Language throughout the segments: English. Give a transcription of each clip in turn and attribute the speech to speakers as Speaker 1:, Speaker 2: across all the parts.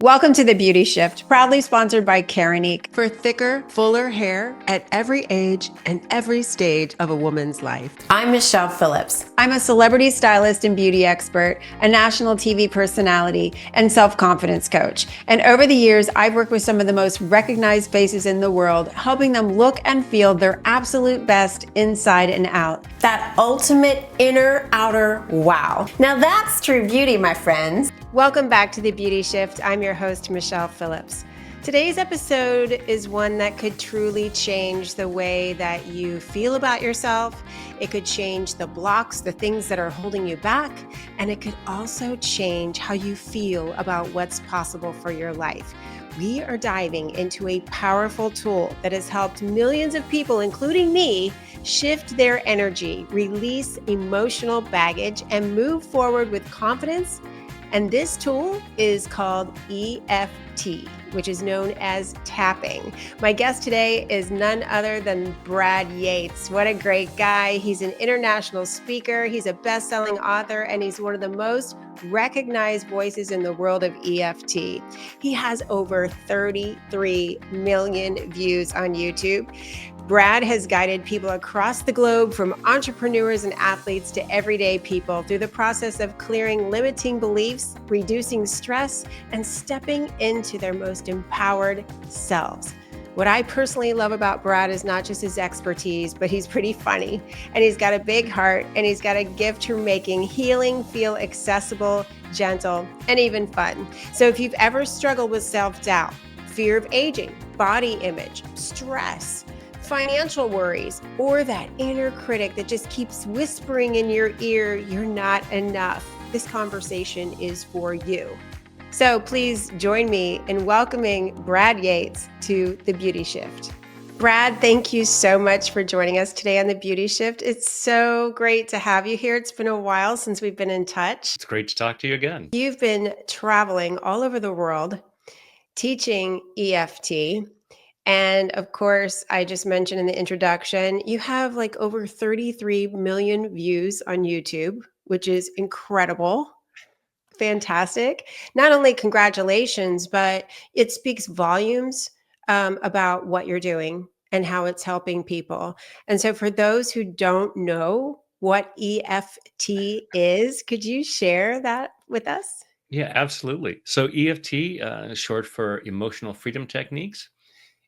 Speaker 1: Welcome to The Beauty Shift, proudly sponsored by Karenique.
Speaker 2: For thicker, fuller hair at every age and every stage of a woman's life.
Speaker 3: I'm Michelle Phillips.
Speaker 1: I'm a celebrity stylist and beauty expert, a national TV personality, and self-confidence coach. And over the years, I've worked with some of the most recognized faces in the world, helping them look and feel their absolute best inside and out.
Speaker 3: That ultimate inner outer wow. Now that's true beauty, my friends.
Speaker 1: Welcome back to The Beauty Shift. I'm your host, Michelle Phillips. Today's episode is one that could truly change the way that you feel about yourself. It could change the blocks, the things that are holding you back, and it could also change how you feel about what's possible for your life. We are diving into a powerful tool that has helped millions of people, including me, shift their energy, release emotional baggage, and move forward with confidence. And this tool is called EFT, which is known as tapping. My guest today is none other than Brad Yates. What a great guy. He's an international speaker. He's a best-selling author, and he's one of the most recognized voices in the world of EFT. He has over 33 million views on YouTube. Brad has guided people across the globe, from entrepreneurs and athletes to everyday people, through the process of clearing limiting beliefs, reducing stress, and stepping into their most empowered selves. What I personally love about Brad is not just his expertise, but he's pretty funny, and he's got a big heart, and he's got a gift for making healing feel accessible, gentle, and even fun. So if you've ever struggled with self-doubt, fear of aging, body image, stress, financial worries, or that inner critic that just keeps whispering in your ear, you're not enough, this conversation is for you. So please join me in welcoming Brad Yates to The Beauty Shift. Brad, thank you so much for joining us today on The Beauty Shift. It's so great to have you here. It's been a while since we've been in touch.
Speaker 4: It's great to talk to you again.
Speaker 1: You've been traveling all over the world teaching EFT. And of course, I just mentioned in the introduction, you have like over 33 million views on YouTube, which is incredible. Fantastic. Not only congratulations, but it speaks volumes about what you're doing and how it's helping people. And so for those who don't know what EFT is, could you share that with us?
Speaker 4: Yeah, absolutely. So EFT is short for Emotional Freedom Techniques.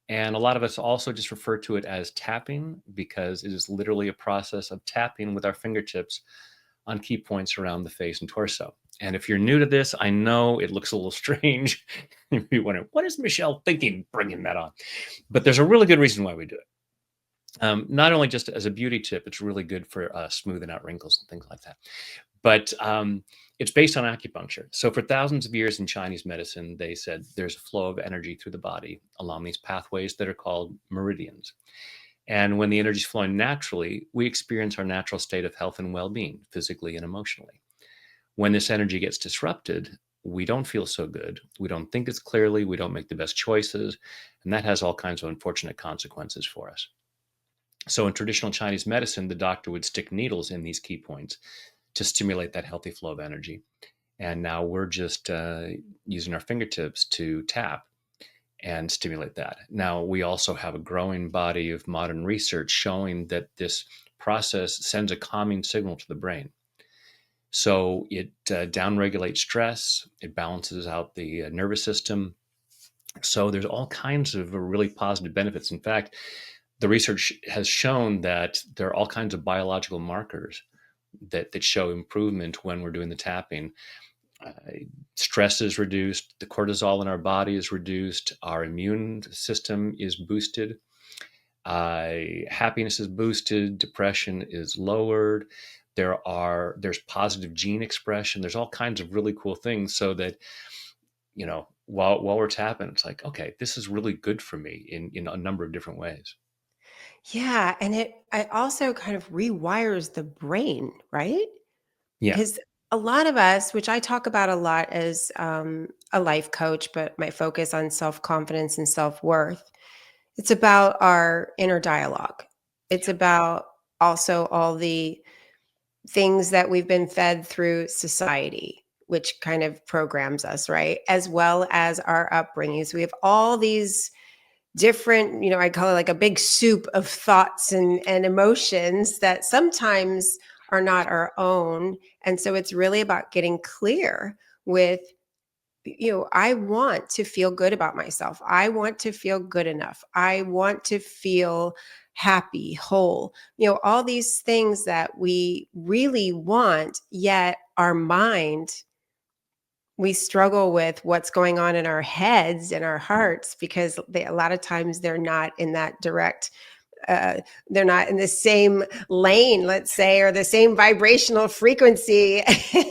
Speaker 4: And a lot of us also just refer to it as tapping because it is literally a process of tapping with our fingertips on key points around the face and torso. And if you're new to this, I know it looks a little strange. You're wondering, what is Michelle thinking bringing that on? But there's a really good reason why we do it. Not only just as a beauty tip, it's really good for smoothing out wrinkles and things like that. But it's based on acupuncture. So for thousands of years in Chinese medicine, they said there's a flow of energy through the body along these pathways that are called meridians. And when the energy is flowing naturally, we experience our natural state of health and well-being, physically and emotionally. When this energy gets disrupted, we don't feel so good. We don't think as clearly. We don't make the best choices. And that has all kinds of unfortunate consequences for us. So in traditional Chinese medicine, the doctor would stick needles in these key points to stimulate that healthy flow of energy. And now we're just using our fingertips to tap and stimulate that. Now, we also have a growing body of modern research showing that this process sends a calming signal to the brain. So it downregulates stress, it balances out the nervous system. So there's all kinds of really positive benefits. In fact, the research has shown that there are all kinds of biological markers that show improvement when we're doing the tapping. Stress is reduced, the cortisol in our body is reduced, our immune system is boosted, happiness is boosted, depression is lowered. There's positive gene expression. There's all kinds of really cool things, so that while we're tapping, it's like, okay, this is really good for me in a number of different ways.
Speaker 1: Yeah, and it also kind of rewires the brain, right?
Speaker 4: Yeah.
Speaker 1: Because a lot of us, which I talk about a lot as a life coach, but my focus on self-confidence and self-worth, it's about our inner dialogue. It's about also all the things that we've been fed through society, which kind of programs us, right? As well as our upbringings. We have all these different, I call it like a big soup of thoughts and emotions that sometimes are not our own. And so it's really about getting clear with, I want to feel good about myself. I want to feel good enough. I want to feel happy, whole, all these things that we really want, yet our mind, we struggle with what's going on in our heads and our hearts because a lot of times they're not in that direct, uh, they're not in the same lane, let's say, or the same vibrational frequency.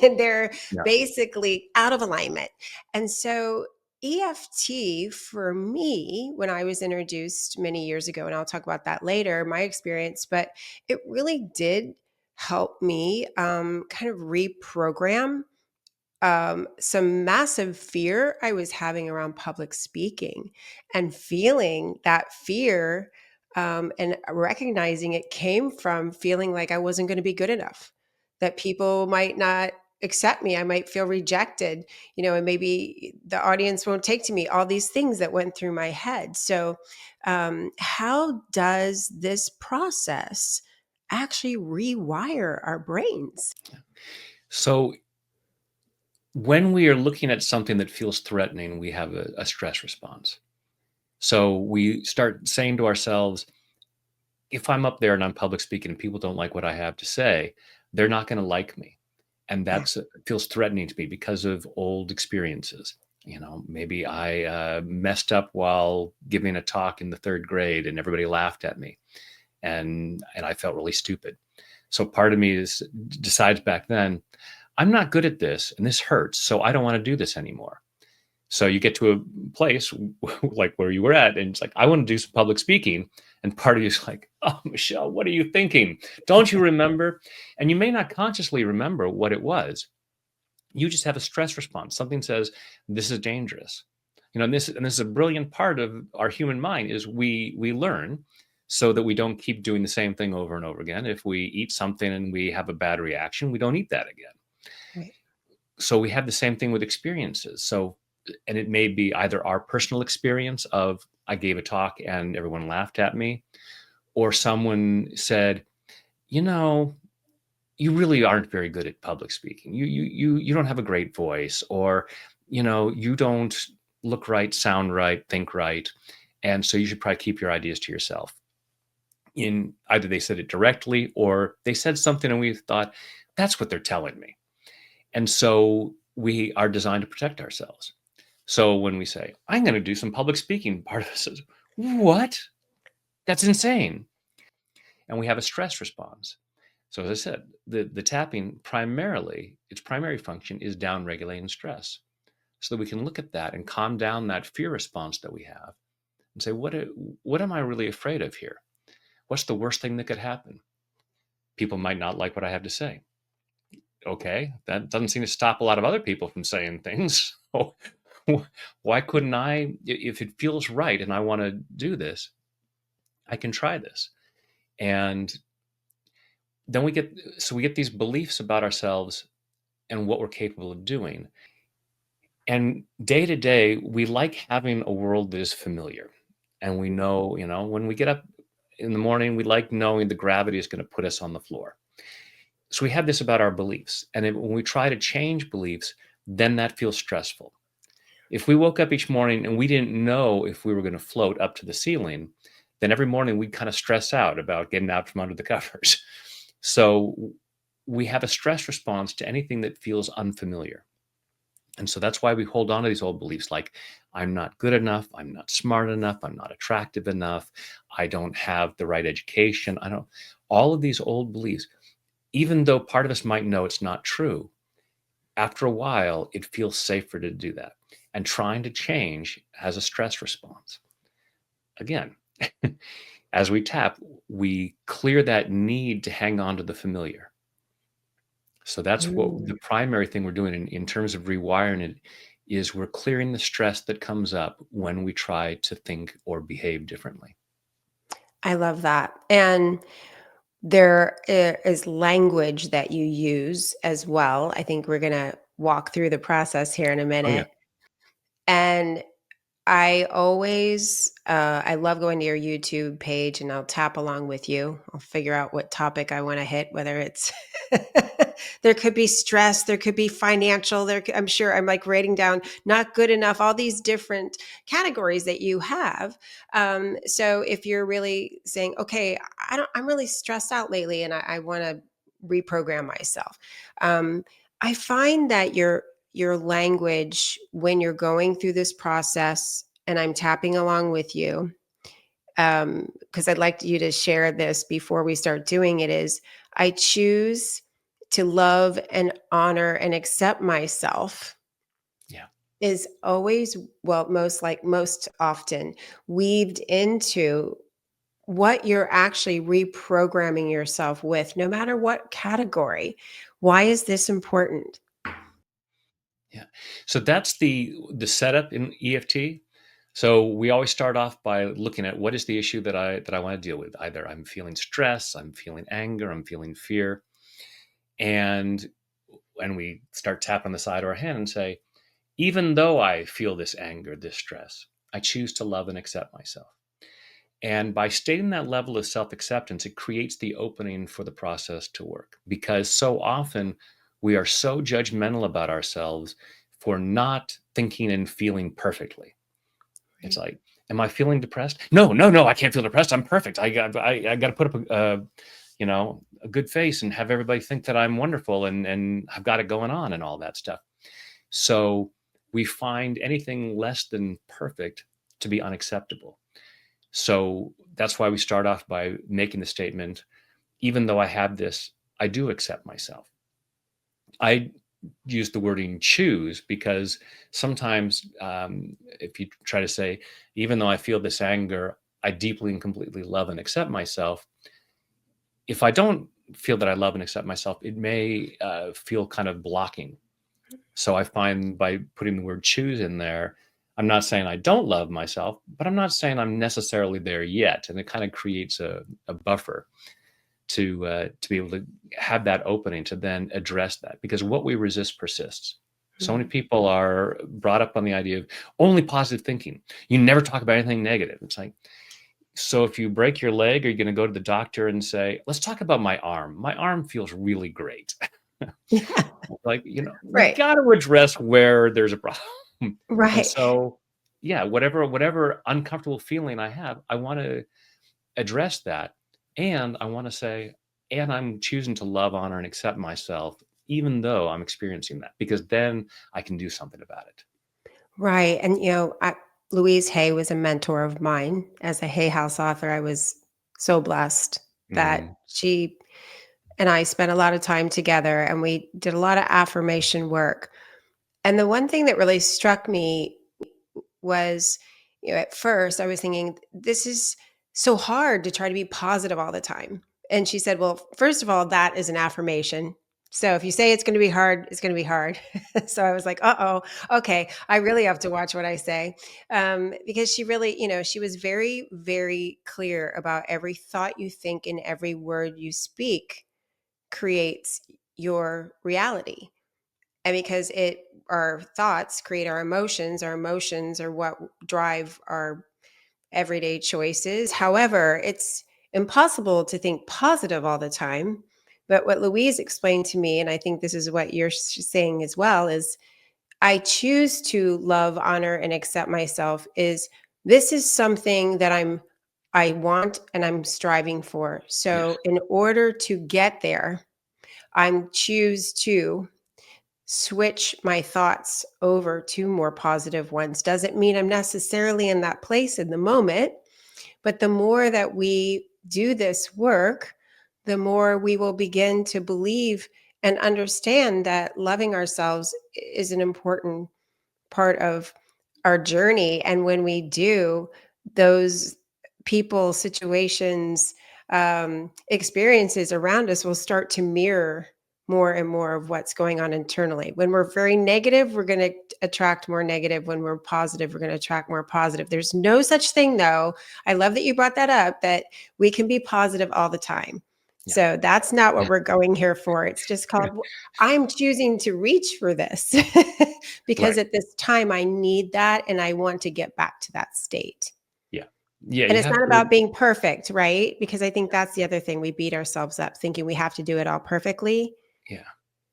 Speaker 1: And they're
Speaker 4: Yeah.
Speaker 1: basically out of alignment. And so EFT for me, when I was introduced many years ago, and I'll talk about that later, my experience, but it really did help me kind of reprogram some massive fear I was having around public speaking, and feeling that fear, and recognizing it came from feeling like I wasn't going to be good enough, that people might not accept me. I might feel rejected, and maybe the audience won't take to me, all these things that went through my head. So, how does this process actually rewire our brains?
Speaker 4: So when we are looking at something that feels threatening, we have a stress response. So we start saying to ourselves, if I'm up there and I'm public speaking and people don't like what I have to say, they're not going to like me. And
Speaker 1: Yeah.
Speaker 4: that's feels threatening to me because of old experiences. Maybe I messed up while giving a talk in the third grade and everybody laughed at me, and I felt really stupid. So part of me decides back then, I'm not good at this and this hurts, so I don't want to do this anymore. So you get to a place like where you were at, and it's like, I want to do some public speaking. And part of you is like, oh, Michelle, what are you thinking? Don't you remember? And you may not consciously remember what it was. You just have a stress response. Something says, this is dangerous. And this is a brilliant part of our human mind is we learn so that we don't keep doing the same thing over and over again. If we eat something and we have a bad reaction, we don't eat that again.
Speaker 1: Right.
Speaker 4: So we have the same thing with experiences. So, and it may be either our personal experience of I gave a talk and everyone laughed at me, or someone said, you know, you really aren't very good at public speaking. You don't have a great voice, or you don't look right, sound right, think right, and so you should probably keep your ideas to yourself. In either they said it directly or they said something and we thought that's what they're telling me. And so we are designed to protect ourselves. So when we say, I'm going to do some public speaking, part of us says, what? That's insane. And we have a stress response. So as I said, the tapping primarily, its primary function is down regulating stress so that we can look at that and calm down that fear response that we have and say, what am I really afraid of here? What's the worst thing that could happen? People might not like what I have to say. Okay, that doesn't seem to stop a lot of other people from saying things. So why couldn't I, if it feels right and I want to do this, I can try this. And then we get these beliefs about ourselves and what we're capable of doing. And day to day, we like having a world that is familiar. And we know, when we get up in the morning, we like knowing the gravity is going to put us on the floor. So we have this about our beliefs. And when we try to change beliefs, then that feels stressful. If we woke up each morning and we didn't know if we were going to float up to the ceiling, then every morning we'd kind of stress out about getting out from under the covers. So we have a stress response to anything that feels unfamiliar. And so that's why we hold on to these old beliefs like, I'm not good enough, I'm not smart enough, I'm not attractive enough, I don't have the right education. All of these old beliefs, even though part of us might know it's not true, after a while, it feels safer to do that. And trying to change has a stress response. Again, as we tap, we clear that need to hang on to the familiar. So that's what the primary thing we're doing in terms of rewiring it is we're clearing the stress that comes up when we try to think or behave differently.
Speaker 1: I love that. And there is language that you use as well. I think we're going to walk through the process here in a
Speaker 4: Oh, yeah.
Speaker 1: minute. And I love going to your YouTube page and I'll tap along with you. I'll figure out what topic I want to hit, whether it's, there could be stress, there could be financial, I'm sure I'm like writing down not good enough, all these different categories that you have. So if you're really saying, okay, I'm really stressed out lately and I want to reprogram myself. I find that your language when you're going through this process, and I'm tapping along with you, because I'd like you to share this before we start doing it, is I choose to love and honor and accept myself
Speaker 4: Yeah.
Speaker 1: is always, well, most often weaved into what you're actually reprogramming yourself with, no matter what category. Why is this important?
Speaker 4: Yeah. So that's the setup in EFT. So we always start off by looking at what is the issue that I want to deal with. Either I'm feeling stress, I'm feeling anger, I'm feeling fear. And when we start tapping the side of our hand and say, even though I feel this anger, this stress, I choose to love and accept myself. And by stating that level of self acceptance, it creates the opening for the process to work. Because so often we are so judgmental about ourselves for not thinking and feeling perfectly. It's
Speaker 1: Right.
Speaker 4: like, am I feeling depressed? No, no, no, I can't feel depressed. I'm perfect. I got to put up a good face and have everybody think that I'm wonderful and I've got it going on and all that stuff. So we find anything less than perfect to be unacceptable. So that's why we start off by making the statement, even though I have this, I do accept myself. I use the wording choose because sometimes if you try to say, even though I feel this anger, I deeply and completely love and accept myself. If I don't feel that I love and accept myself, it may feel kind of blocking. So I find by putting the word choose in there, I'm not saying I don't love myself, but I'm not saying I'm necessarily there yet. And it kind of creates a buffer to be able to have that opening to then address that, because what we resist persists. So many
Speaker 1: Mhm.
Speaker 4: people are brought up on the idea of only positive thinking. You never talk about anything negative. It's like, so if you break your leg, are you going to go to the doctor and say, let's talk about my arm? My arm feels really great.
Speaker 1: Yeah.
Speaker 4: Like, we
Speaker 1: Right.
Speaker 4: got to address where there's a problem. And
Speaker 1: Right.
Speaker 4: so, yeah, whatever uncomfortable feeling I have, I want to address that. And I want to say, and I'm choosing to love, honor, and accept myself, even though I'm experiencing that, because then I can do something about it.
Speaker 1: Right. And, Louise Hay was a mentor of mine. As a Hay House author, I was so blessed that
Speaker 4: Mm,
Speaker 1: she and I spent a lot of time together and we did a lot of affirmation work. And the one thing that really struck me was, at first I was thinking, this is so hard to try to be positive all the time. And she said, well, first of all, that is an affirmation. So if you say it's going to be hard, it's going to be hard. So I was like, okay, I really have to watch what I say. Because she really, she was very, very clear about every thought you think and every word you speak creates your reality. And because our thoughts create our emotions are what drive our everyday choices. However, it's impossible to think positive all the time. But what Louise explained to me, and I think this is what you're saying as well, is I choose to love, honor, and accept myself. Is this is something that I want and I'm striving for.
Speaker 4: yes.
Speaker 1: So in order to get there, I'm choose to switch my thoughts over to more positive ones. Doesn't mean I'm necessarily in that place in the moment, but the more that we do this work, the more we will begin to believe and understand that loving ourselves is an important part of our journey. And when we do, those people, situations, experiences around us will start to mirror more and more of what's going on internally. When we're very negative, we're going to attract more negative. When we're positive, we're going to attract more positive. There's no such thing, though. I love that you brought that up, that we can be positive all the time.
Speaker 4: Yeah.
Speaker 1: So that's not what
Speaker 4: Yeah.
Speaker 1: we're going here for. It's just called, I'm choosing to reach for this because
Speaker 4: Right.
Speaker 1: at this time I need that and I want to get back to that state.
Speaker 4: Yeah. Yeah.
Speaker 1: And
Speaker 4: You
Speaker 1: it's
Speaker 4: have
Speaker 1: not
Speaker 4: to.
Speaker 1: about being perfect, right? Because I think that's the other thing. We beat ourselves up thinking we have to do it all perfectly.
Speaker 4: Yeah.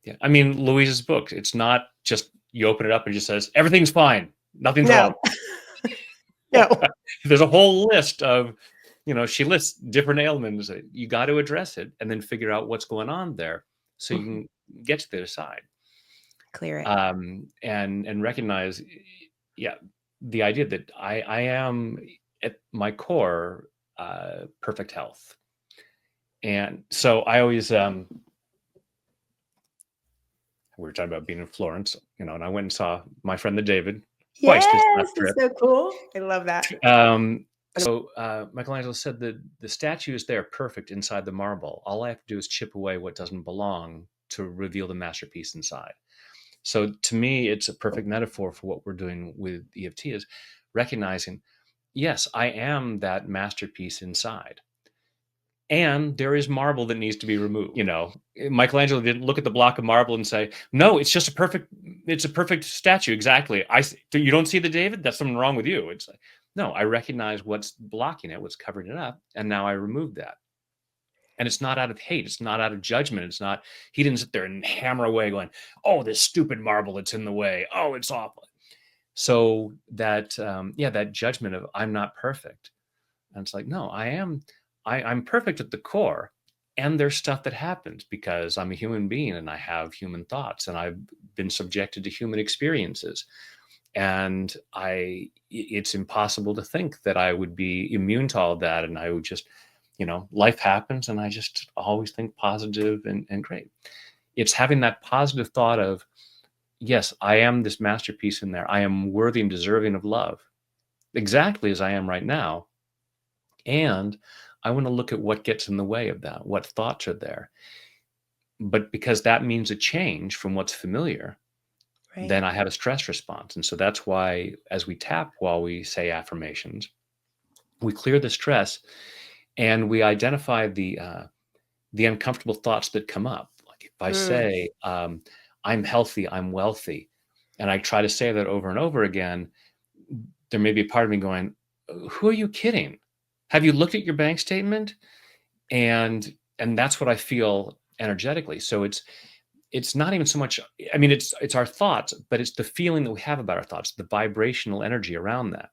Speaker 4: Yeah. I mean, Louise's book, it's not just you open it up and it just says, everything's fine. Nothing's wrong.
Speaker 1: No, no.
Speaker 4: There's a whole list of, she lists different ailments. You got to address it and then figure out what's going on there so you
Speaker 1: Mhm.
Speaker 4: can get to the other side.
Speaker 1: Clear it.
Speaker 4: And recognize, yeah, the idea that I am at my core, perfect health. And so I always, we were talking about being in Florence, and I went and saw my friend the David twice this
Speaker 1: Yes,
Speaker 4: last
Speaker 1: it's
Speaker 4: trip.
Speaker 1: so cool. I love that.
Speaker 4: So Michelangelo said that the statue is there perfect inside the marble. All I have to do is chip away what doesn't belong to reveal the masterpiece inside. So to me, it's a perfect metaphor for what we're doing with EFT is recognizing, yes, I am that masterpiece inside. And there is marble that needs to be removed. Michelangelo didn't look at the block of marble and say, "No, it's a perfect statue." Exactly. You don't see the David? That's something wrong with you. It's like, no, I recognize what's blocking it, what's covering it up, and now I remove that. And it's not out of hate. It's not out of judgment. It's not. He didn't sit there and hammer away, going, "Oh, this stupid marble, it's in the way. Oh, it's awful." So that judgment of I'm not perfect, and it's like, no, I am. I'm perfect at the core, and there's stuff that happens because I'm a human being and I have human thoughts and I've been subjected to human experiences. And it's impossible to think that I would be immune to all of that. And I would just, life happens and I just always think positive and great. It's having that positive thought of, yes, I am this masterpiece in there. I am worthy and deserving of love exactly as I am right now. And I want to look at what gets in the way of that, what thoughts are there. But because that means a change from what's familiar,
Speaker 1: Right.
Speaker 4: then I have a stress response. And so that's why, as we tap while we say affirmations, we clear the stress and we identify the uncomfortable thoughts that come up. Like if I
Speaker 1: Mm.
Speaker 4: say, I'm healthy, I'm wealthy, and I try to say that over and over again, there may be a part of me going, who are you kidding? Have you looked at your bank statement? And that's what I feel energetically. So it's not even so much, I mean, it's our thoughts, but it's the feeling that we have about our thoughts, the vibrational energy around that.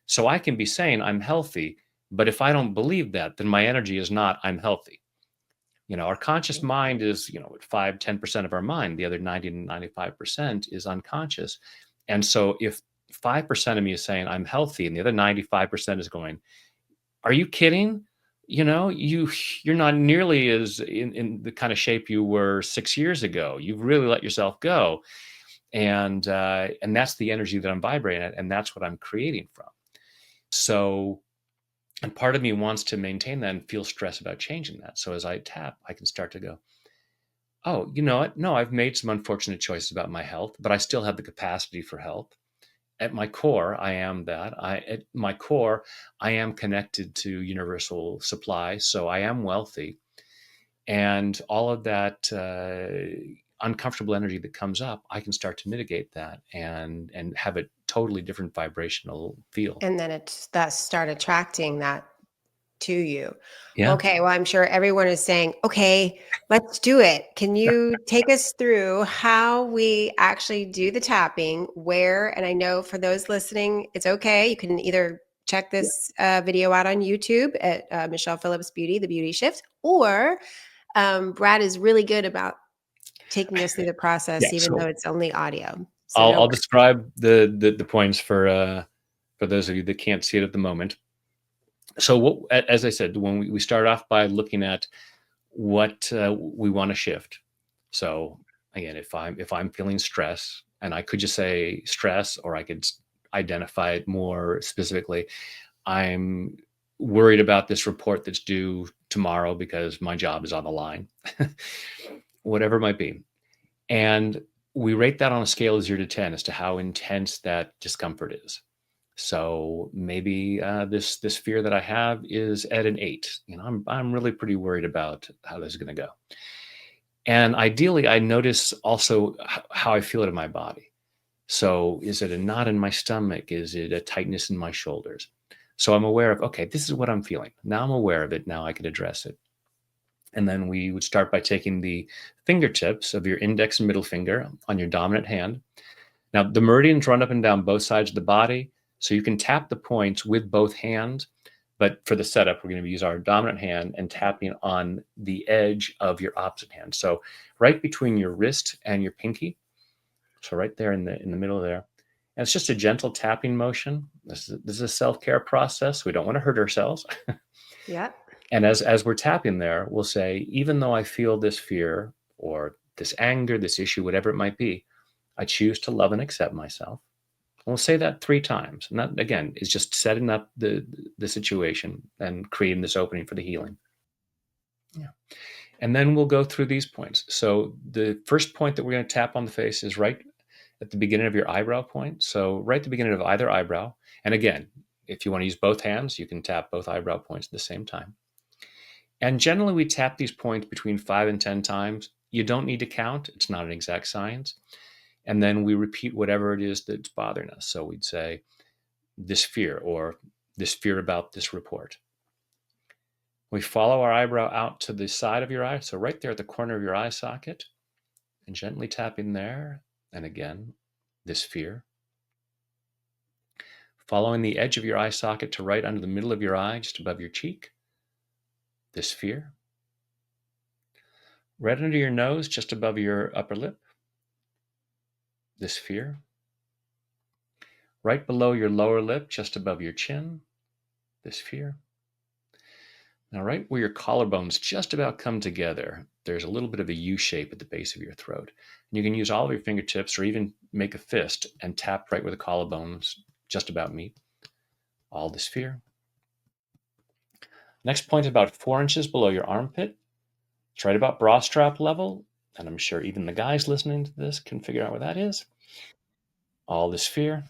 Speaker 4: So I can be saying I'm healthy, but if I don't believe that, then my energy is not I'm healthy. Our conscious mind is, 5-10% of our mind. The other 90 to 95% is unconscious. And so if 5% of me is saying I'm healthy and the other 95% is going, are you kidding? You're not nearly as in the kind of shape you were 6 years ago. You've really let yourself go. And that's the energy that I'm vibrating at, and that's what I'm creating from. So, and part of me wants to maintain that and feel stress about changing that. So as I tap, I can start to go, oh, you know what? No, I've made some unfortunate choices about my health, but I still have the capacity for health. At my core, I am that. At my core, I am connected to universal supply, so I am wealthy, and all of that uncomfortable energy that comes up, I can start to mitigate that and have a totally different vibrational feel.
Speaker 1: And then that start attracting that to you.
Speaker 4: Yeah.
Speaker 1: Okay, well, I'm sure everyone is saying, okay, let's do it. Can you take us through how we actually do the tapping, where, and I know for those listening, it's okay. You can either check this video out on YouTube at Michelle Phillips Beauty, The Beauty Shift, or Brad is really good about taking us through the
Speaker 4: Yeah.
Speaker 1: process, even though
Speaker 4: So
Speaker 1: it's only audio. So
Speaker 4: I'll
Speaker 1: no
Speaker 4: I'll
Speaker 1: worries.
Speaker 4: describe the points for those of you that can't see it at the moment. So as I said, when we start off by looking at what we want to shift. So again, if I'm feeling stress, and I could just say stress, or I could identify it more specifically. I'm worried about this report that's due tomorrow because my job is on the line, whatever it might be. And we rate that on a scale of 0 to 10 as to how intense that discomfort is. So maybe this fear that I have is at an 8. I'm really pretty worried about how this is going to go. And ideally, I notice also how I feel it in my body. So is it a knot in my stomach? Is it a tightness in my shoulders? So I'm aware of, okay, this is what I'm feeling. Now I'm aware of it. Now I can address it. And then we would start by taking the fingertips of your index and middle finger on your dominant hand. Now, the meridians run up and down both sides of the body, so you can tap the points with both hands. But for the setup, we're going to use our dominant hand and tapping on the edge of your opposite hand. So right between your wrist and your pinky. So right there in the middle there. And it's just a gentle tapping motion. This is a self-care process. We don't want to hurt ourselves.
Speaker 1: Yep.
Speaker 4: And as we're tapping there, we'll say, even though I feel this fear or this anger, this issue, whatever it might be, I choose to love and accept myself. And we'll say that 3 times. And that, again, is just setting up the situation and creating this opening for the healing. Yeah. And then we'll go through these points. So the first point that we're going to tap on the face is right at the beginning of your eyebrow point. So right at the beginning of either eyebrow. And again, if you want to use both hands, you can tap both eyebrow points at the same time. And generally, we tap these points between 5 and 10 times. You don't need to count. It's not an exact science. And then we repeat whatever it is that's bothering us. So we'd say, this fear, or this fear about this report. We follow our eyebrow out to the side of your eye. So right there at the corner of your eye socket, and gently tapping there. And again, this fear. Following the edge of your eye socket to right under the middle of your eye, just above your cheek. This fear. Right under your nose, just above your upper lip. This fear. Right below your lower lip, just above your chin. This fear. Now, right where your collarbones just about come together, there's a little bit of a U shape at the base of your throat. And you can use all of your fingertips or even make a fist and tap right where the collarbones just about meet. All this fear. Next point is about 4 inches below your armpit. It's right about bra strap level. And I'm sure even the guys listening to this can figure out where that is. All this fear.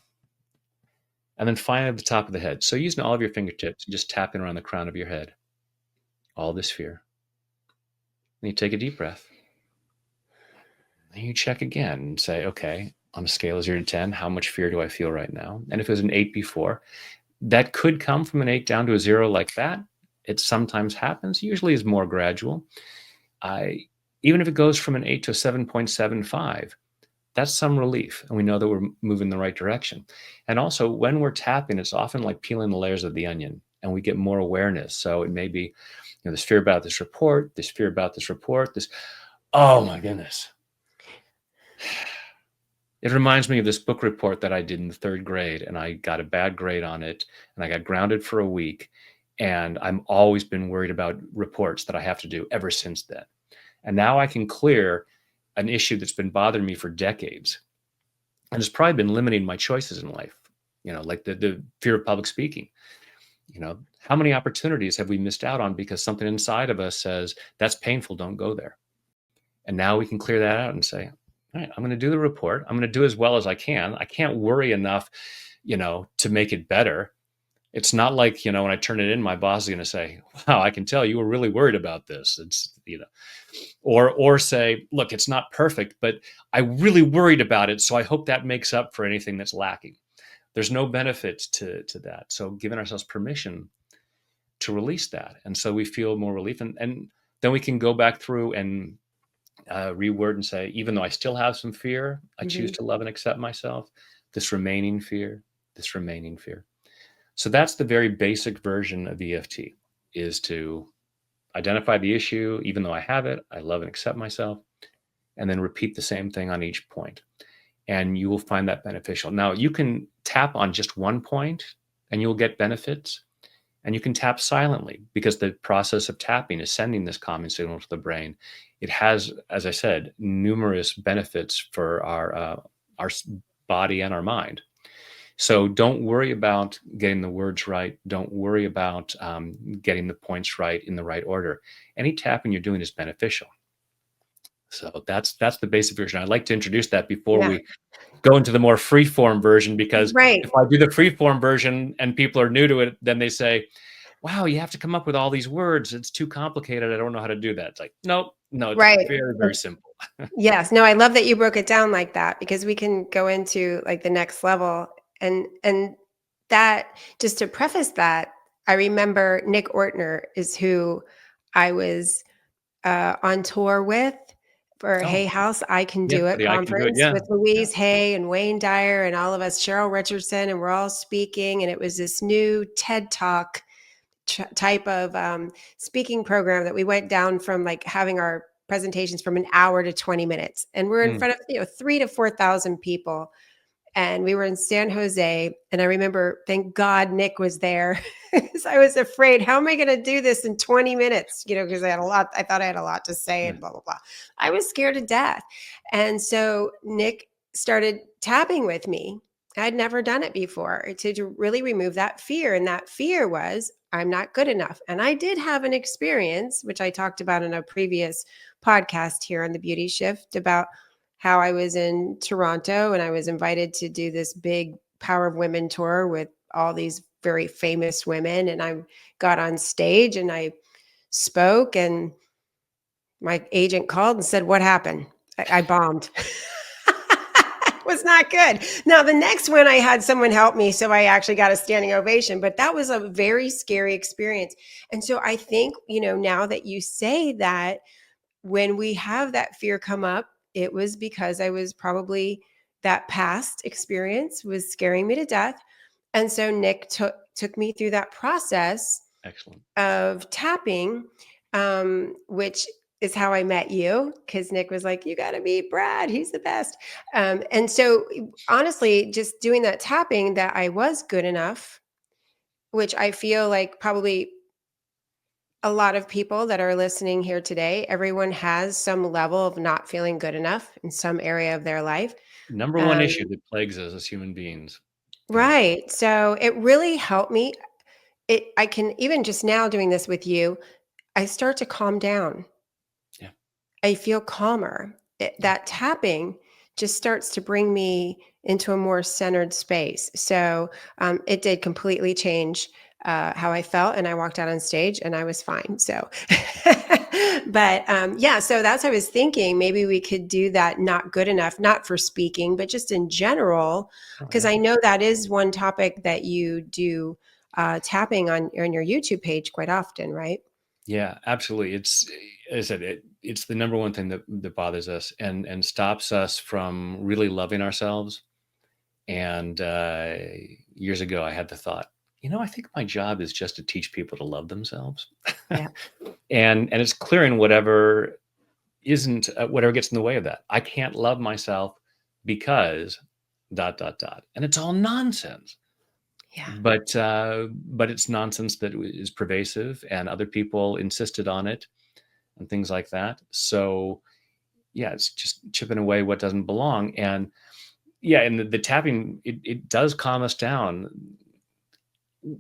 Speaker 4: And then finally at the top of the head. So using all of your fingertips and just tapping around the crown of your head. All this fear. Then you take a deep breath. Then you check again and say, okay, on a scale of 0 to 10, how much fear do I feel right now? And if it was an 8 before, that could come from an 8 down to a 0 like that. It sometimes happens. Usually is more gradual. Even if it goes from an 8 to a 7.75, that's some relief. And we know that we're moving in the right direction. And also when we're tapping, it's often like peeling the layers of the onion and we get more awareness. So it may be, this fear about this report, this fear about this report, oh my goodness. It reminds me of this book report that I did in the 3rd grade, and I got a bad grade on it, and I got grounded for a week. And I've always been worried about reports that I have to do ever since then. And now I can clear an issue that's been bothering me for decades. And it's probably been limiting my choices in life, like the fear of public speaking. How many opportunities have we missed out on because something inside of us says, that's painful, don't go there. And now we can clear that out and say, all right, I'm going to do the report. I'm going to do as well as I can. I can't worry enough, to make it better. It's not like, when I turn it in, my boss is going to say, wow, I can tell you were really worried about this. It's, or say, look, it's not perfect, but I really worried about it. So I hope that makes up for anything that's lacking. There's no benefit to that. So giving ourselves permission to release that. And so we feel more relief. And then we can go back through and reword and say, even though I still have some fear, I choose to love and accept myself. This remaining fear, this remaining fear. So that's the very basic version of EFT, is to identify the issue. Even though I have it, I love and accept myself, and then repeat the same thing on each point. And you will find that beneficial. Now, you can tap on just one point and you'll get benefits. And you can tap silently, because the process of tapping is sending this calming signal to the brain. It has, as I said, numerous benefits for our body and our mind. So don't worry about getting the words right. Don't worry about getting the points right in the right order. Any tapping you're doing is beneficial. So that's the basic version. I'd like to introduce that before we go into the more free form version, because
Speaker 1: Right.
Speaker 4: if I do the free form version and people are new to it, then they say, wow, you have to come up with all these words. It's too complicated. I don't know how to do that. It's like, nope, no, it's
Speaker 1: Right.
Speaker 4: very, very simple.
Speaker 1: Yes. No, I love that you broke it down like that because we can go into like the next level and that just to preface that, I remember Nick Ortner is who I was on tour with for
Speaker 4: Oh,
Speaker 1: Hay House I Can
Speaker 4: yeah,
Speaker 1: Do
Speaker 4: for
Speaker 1: It
Speaker 4: the I can do it.
Speaker 1: conference
Speaker 4: Yeah.
Speaker 1: with
Speaker 4: Yeah.
Speaker 1: Louise Hay and Wayne Dyer and all of us, Cheryl Richardson, and we're all speaking. And it was this new TED Talk type of speaking program that we went down from like having our presentations from an hour to 20 minutes. And we're in
Speaker 4: Mm,
Speaker 1: front of, 3 to 4,000 people, and we were in San Jose. And I remember, thank God Nick was there. 'Cause I was afraid, how am I going to do this in 20 minutes? Because I thought I had a lot to say
Speaker 4: yeah.
Speaker 1: and blah, blah, blah. I was scared to death. And so Nick started tapping with me. I'd never done it before to really remove that fear. And that fear was, I'm not good enough. And I did have an experience, which I talked about in a previous podcast here on the Beauty Shift, about how I was in Toronto and I was invited to do this big Power of Women tour with all these very famous women. And I got on stage and I spoke, and my agent called and said, "What happened?" I bombed. It was not good. Now, the next one, I had someone help me. So I actually got a standing ovation, but that was a very scary experience. And so I think, now that you say that, when we have that fear come up, it was because I was probably that past experience was scaring me to death. And so Nick took me through that process
Speaker 4: Excellent.
Speaker 1: of tapping, which is how I met you, because Nick was like, "You got to meet Brad. He's the best." And so, honestly, just doing that tapping, that I was good enough, which I feel like probably a lot of people that are listening here today, everyone has some level of not feeling good enough in some area of their life.
Speaker 4: Number one
Speaker 1: Um,
Speaker 4: issue that plagues us as human beings. Yeah.
Speaker 1: right. So it really helped me. I can, even just now doing this with you, I start to calm down.
Speaker 4: Yeah.
Speaker 1: I feel calmer.
Speaker 4: Yeah.
Speaker 1: That tapping just starts to bring me into a more centered space. So it did completely change how I felt, and I walked out on stage and I was fine. So, but yeah, so that's what I was thinking. Maybe we could do that. Not good enough, not for speaking, but just in general,
Speaker 4: Oh,
Speaker 1: because
Speaker 4: yeah.
Speaker 1: I know that is one topic that you do tapping on your YouTube page quite often, right?
Speaker 4: Yeah, absolutely. It's, as I said, it's the number one thing that bothers us and stops us from really loving ourselves. And years ago, I had the thought, I think my job is just to teach people to love themselves,
Speaker 1: Yeah.
Speaker 4: and it's clearing whatever isn't whatever gets in the way of that. I can't love myself because dot dot dot, and it's all nonsense.
Speaker 1: Yeah.
Speaker 4: But it's nonsense that is pervasive, and other people insisted on it, and things like that. So yeah, it's just chipping away what doesn't belong. And yeah, and the tapping, it does calm us down.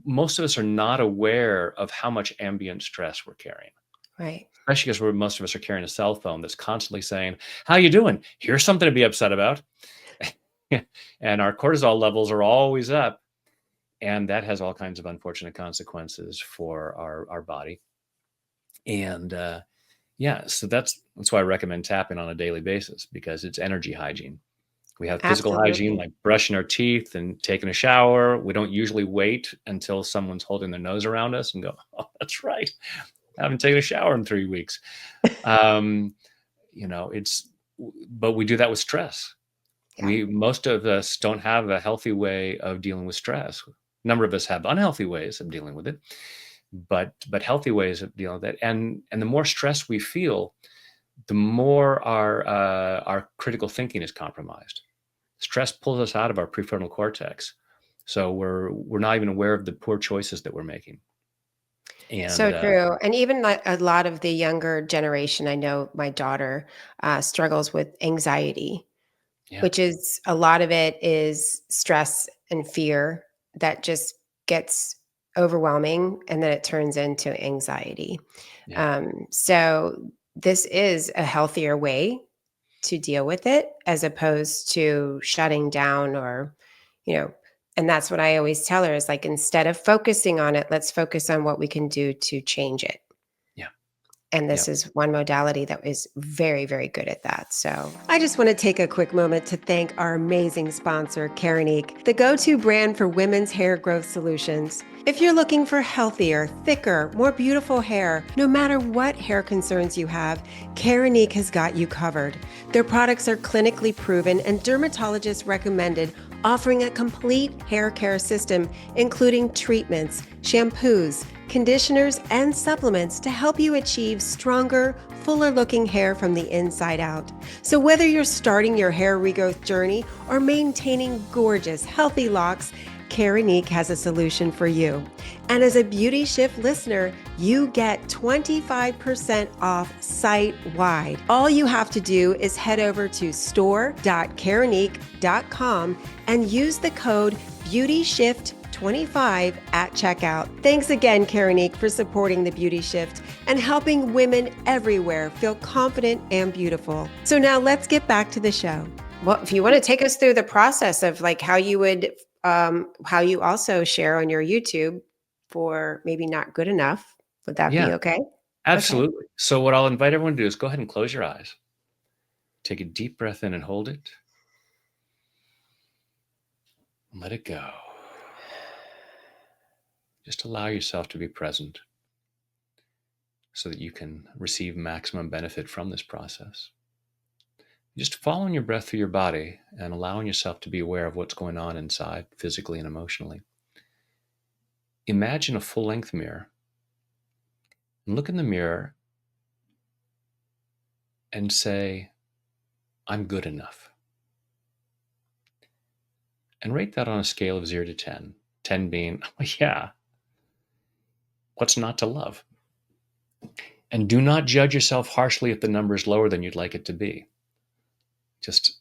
Speaker 4: Most of us are not aware of how much ambient stress we're carrying,
Speaker 1: Right.
Speaker 4: especially because most of us are carrying a cell phone that's constantly saying, "How you doing? Here's something to be upset about." And our cortisol levels are always up, and that has all kinds of unfortunate consequences for our body. And yeah, so that's why I recommend tapping on a daily basis, because it's energy hygiene. We have physical hygiene,
Speaker 1: Absolutely.
Speaker 4: like brushing our teeth and taking a shower. We don't usually wait until someone's holding their nose around us and go, "Oh, that's right. I haven't taken a shower in 3 weeks." Um, it's, but we do that with stress.
Speaker 1: Yeah.
Speaker 4: Most of us don't have a healthy way of dealing with stress. A number of us have unhealthy ways of dealing with it, but healthy ways of dealing with it. And the more stress we feel, the more our critical thinking is compromised. Stress pulls us out of our prefrontal cortex, so we're not even aware of the poor choices that we're making.
Speaker 1: So
Speaker 4: And
Speaker 1: true. And even like a lot of the younger generation, I know my daughter struggles with anxiety,
Speaker 4: yeah,
Speaker 1: which is a lot of it is stress and fear that just gets overwhelming, and then it turns into anxiety.
Speaker 4: yeah,
Speaker 1: So this is a healthier way to deal with it as opposed to shutting down or, you know, and that's what I always tell her is like, instead of focusing on it, let's focus on what we can do to change it.
Speaker 4: Yeah.
Speaker 1: And this is one modality that is very, very good at that. So I just want to take a quick moment to thank our amazing sponsor, Keranique, the go-to brand for women's hair growth solutions. If you're looking for healthier, thicker, more beautiful hair, no matter what hair concerns you have, Keranique has got you covered. Their products are clinically proven and dermatologist recommended, offering a complete hair care system, including treatments, shampoos, conditioners, and supplements to help you achieve stronger, fuller looking hair from the inside out. So whether you're starting your hair regrowth journey or maintaining gorgeous, healthy locks, Keranique has a solution for you. And as a Beauty Shift listener, you get 25% off site-wide. All you have to do is head over to store.keranique.com and use the code BeautyShift25 at checkout. Thanks again, Keranique, for supporting the Beauty Shift and helping women everywhere feel confident and beautiful. So now let's get back to the show. Well, if you want to take us through the process of like how you would how you also share on your YouTube for maybe not good enough. Would that be okay?
Speaker 4: Absolutely. Okay. So what I'll invite everyone to do is go ahead and close your eyes. Take a deep breath in and hold it. And let it go. Just allow yourself to be present so that you can receive maximum benefit from this process. Just following your breath through your body and allowing yourself to be aware of what's going on inside, physically and emotionally. Imagine a full-length mirror and look in the mirror and say, I'm good enough. And rate that on a scale of 0 to 10. 10 being, oh, yeah, what's not to love? And do not judge yourself harshly if the number is lower than you'd like it to be. Just